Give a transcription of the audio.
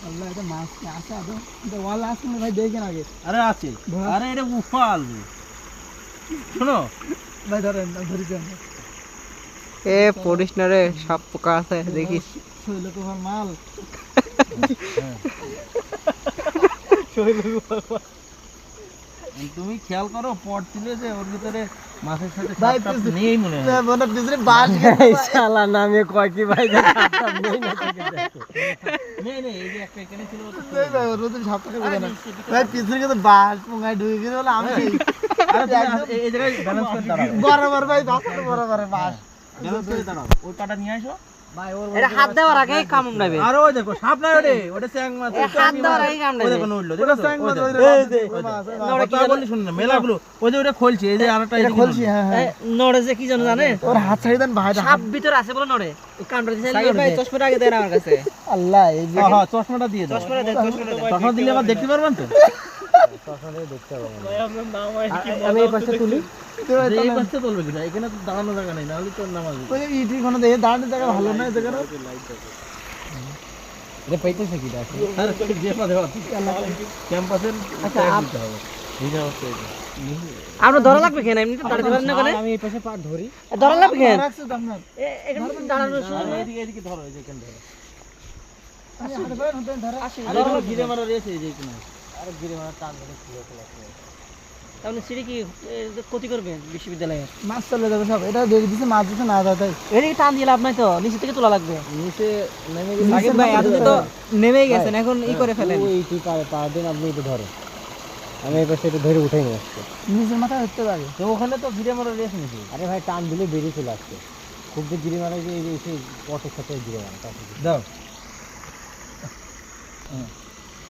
আল্লাহ এটা মাছ কি আছে আদৌ এটা ওয়াল আছে না ভাই দেখেন আগে আরে আছে আরে এটা উফাল শোনো ভাই ধরেন ধরেছেন এ পড়িস না রে সাপ পোকা আছে দেখিস শৈল কুমার মাল তুমি খেয়াল করো পট ছিল যে ওর ভিতরে মাছের সাথে ভাই, সাপ নেই মনে হয় মনে পিছনে বাস শালা নামে কয় কি ভাই নেই না নেই নেই এই যে একটা এখানে ছিল ভাই ওর মধ্যে সাপ থাকে না ভাই পিছনে কিন্তু বাস পোঙায় ঢুকে গেলে বলে আমি আরে তুমি এই জায়গায় ব্যালেন্স করে দাঁড়াও বরাবর ভাই বাসটা বরাবর বাস ব্যালেন্স করে দাঁড়াও ওই কাটা নিয়ে আসো ভাই ওর এটা হাত দেওয়ার আগেই কামড় নেবে আর ওই দেখো সাপ নাই ওটা চ্যাং মাছ হাত দেওয়ার আগেই কামড় ওই নেবে দেখো নড়লো ওটা দেখো চ্যাং মাছ, ওই যে এই যে মাছ, ওই নড়ে কি বলি শুনুন না মেলাগুলো ওই যে ওটা খুলছে এই যে আরেকটা এটা খুলছি হ্যাঁ হ্যাঁ নড়ে যে কি জানো জানে ওর হাত ছাড়ি দেন ভাই সাপ ভিতরে আছে বলে নড়ে কামড় দিছে সাকিব ভাই চশমাটা আগে দেন আমার কাছে আল্লাহ এই যে হ্যাঁ চশমাটা দিয়ে দাও চশমাটা দেন চশমা দিলে আবার দেখতে পারবেন তো আমি এই পাশে তুলি এই পাশে তুলবে কিনা এখানে তো দাঁড়ানো জায়গা নেই নাহলে তো নামাজ ওই ইটি কোনো দেখে দাঁড়ানোর জায়গা ভালো না এই জায়গাটা এটা পাইতেছে কি দেখো আর যে পা দেওয়া ক্যাম্পাসের আচ্ছা দিতে হবে এই যে অবস্থা আমরা ধরা লাগবে কেন এমনি তো দাঁড়াতে পারেন না কেন আমি এই পাশে পা ধরি ধরা লাগবে কেন রাখছো তো আপনার এখানে দাঁড়ানোর এদিকে এদিকে ধরো এই যে এখানে ধরো আসলে ভাই নতুন ধরে আর এখানে ঘিরে মারা রয়েছে এই যে এখানে আরে গিরে মারা টান ধরে খুলে খোলা তাহলে সিঁড়ি কি ক্ষতি করবে বিশ্ববিদ্যালয়ে মাছ চলে যাবে সব এটা দেখে দিছে মাছ দিছে না দাও তাই এদিকে টান দিয়ে লাভ নাই তো নিচে থেকে তোলা লাগবে নিচে নেমে সাকিব ভাই আপনি তো নেমেই গেছেন এখন ই করে ফেলেন এইটি পা দিন আপনি এটা ধরে আমি এই পাশে এটা ধরে উঠাই নিয়ে আসছি নিচের মাথা ধরতে পারে তো ওখানে তো ঘিরে মারা রয়েছে নাকি আরে ভাই টান দিলে বেরিয়ে চলে আসছে খুব যে গিরে মারা যে এই পটের সাথে গিরে মারা দাও